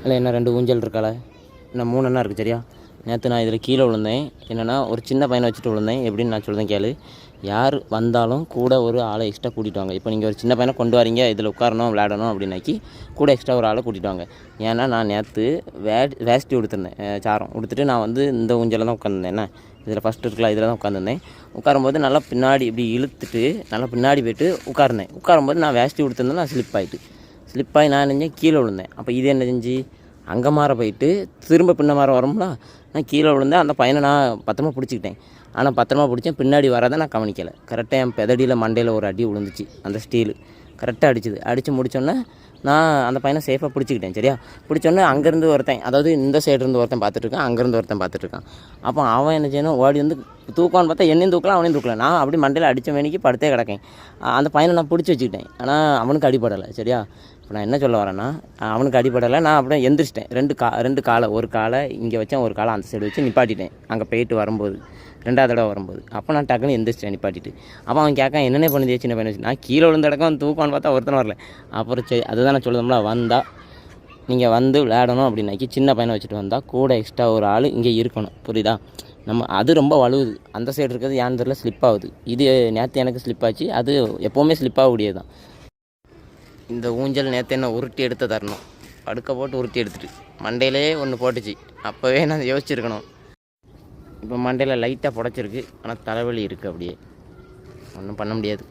இல்லை என்ன 2 ஊஞ்சல் இருக்கால, இன்னும் 3 அண்ணா இருக்குது சரியா. நேற்று நான் இதில் கீழே விழுந்தேன். என்னென்னா ஒரு சின்ன பையனை வச்சுட்டு விழுந்தேன். எப்படின்னு நான் சொல்லுறேன் கேளு. யார் வந்தாலும் கூட ஒரு ஆளை எக்ஸ்ட்ரா கூட்டிகிட்டு வாங்க. இப்போ நீங்கள் ஒரு சின்ன பையனை கொண்டு வரீங்க, இதில் உட்காரணும் விளையாடணும் அப்படின்னாக்கி கூட எக்ஸ்ட்ரா ஒரு ஆளை கூட்டிகிட்டு வாங்க. ஏன்னா நான் நேற்று வேஷ்டி உடுத்திருந்தேன், சாரம் உடுத்துட்டு நான் வந்து இந்த ஊஞ்சலில் தான் உட்காந்துருந்தேன். என்ன இதில் ஃபஸ்ட்டு இருக்கலாம், இதில் தான் உட்காந்துருந்தேன். உட்காரும்போது நல்லா பின்னாடி இப்படி இழுத்துட்டு நல்லா பின்னாடி போய்ட்டு உட்காருந்தேன். உட்காரும்போது நான் வேஷ்டி உடுத்திருந்தேன், நான் ஸ்லிப்பாகி நான் நினைஞ்சேன் கீழே விழுந்தேன். அப்போ இது என்ன செஞ்சு அங்கே மாற போயிட்டு திரும்ப பின்ன மாற வரும்ல, நான் கீழே விழுந்தேன். அந்த பையனை நான் பத்திரமா பிடிச்சிக்கிட்டேன். ஆனால் பத்திரமா பிடிச்சேன், பின்னாடி வரதை நான் கவனிக்கலை. கரெக்டாக என் பெதடியில் மண்டையில் ஒரு அடி விழுந்துச்சு. அந்த ஸ்டீலு கரெக்டாக அடித்து முடித்தோன்னே நான் அந்த பையனை சேஃபாக பிடிச்சிக்கிட்டேன் சரியா. பிடிச்சோன்னே அங்கேருந்து ஒருத்தன், அதாவது இந்த சைடுருந்து ஒருத்தன் பார்த்துட்ருக்கான், அங்கேருந்து ஒருத்தன் பார்த்துட்ருக்கான். அப்போ அவன் என்ன செய்யணும், ஓடி வந்து தூக்கான்னு பார்த்தா என்னையும் தூக்கலாம் அவனையும் தூக்கல. நான் அப்படி மண்டையில் அடித்த வேணிக்கு படுத்தே கிடக்கேன். அந்த பையனை நான் பிடிச்சி வச்சுக்கிட்டேன். ஆனால் அவனுக்கு அடிப்படலை சரியா. இப்போ நான் என்ன சொல்ல வரேன்னா, அவனுக்கு அடிப்படலை. நான் அப்படியே எந்திரிச்சிட்டேன். ரெண்டு காலை, ஒரு காலை இங்கே வச்சேன், ஒரு காலை அந்த சைடு வச்சு நிப்பாட்டிட்டேன். அங்கே போயிட்டு வரும்போது 2வது தடவை வரும்போது அப்போ நான் டக்குன்னு எந்திரிச்சிட்டேன் நிப்பாட்டிட்டு. அப்போ அவன் கேட்கான் என்னென்ன பண்ணுது சின்ன பையன் வச்சு. நான் கீழே விழுந்த இடக்கம் தூக்கான்னு பார்த்தா ஒருத்தனை வரல. அப்புறம் சரி அதுதான் நான் சொல்லுதோம்ல, வந்தால் நீங்கள் வந்து விளையாடணும் அப்படின்னாக்கி சின்ன பையனை வச்சுட்டு வந்தால் கூட எக்ஸ்ட்ரா ஒரு ஆள் இங்கே இருக்கணும், புரியுதா. நம்ம அது ரொம்ப வலுவுது. அந்த சைடு இருக்கிறது ஏன்னு தெரியல, ஸ்லிப் ஆகுது. இது நேற்று எனக்கு ஸ்லிப் ஆச்சு, அது எப்போவுமே ஸ்லிப் ஆகக்கூடியது தான். இந்த ஊஞ்சல் நேற்று என்ன உருட்டி எடுத்து தரணும், படுக்க போட்டு உருட்டி எடுத்துட்டு மண்டையிலே ஒன்று போட்டுச்சு. அப்போவே நான் யோசிச்சுருக்கணும். இப்போ மண்டையில் லைட்டாக புடச்சிருக்கு, ஆனால் தலைவலி இருக்குது. அப்படியே ஒன்றும் பண்ண முடியாது.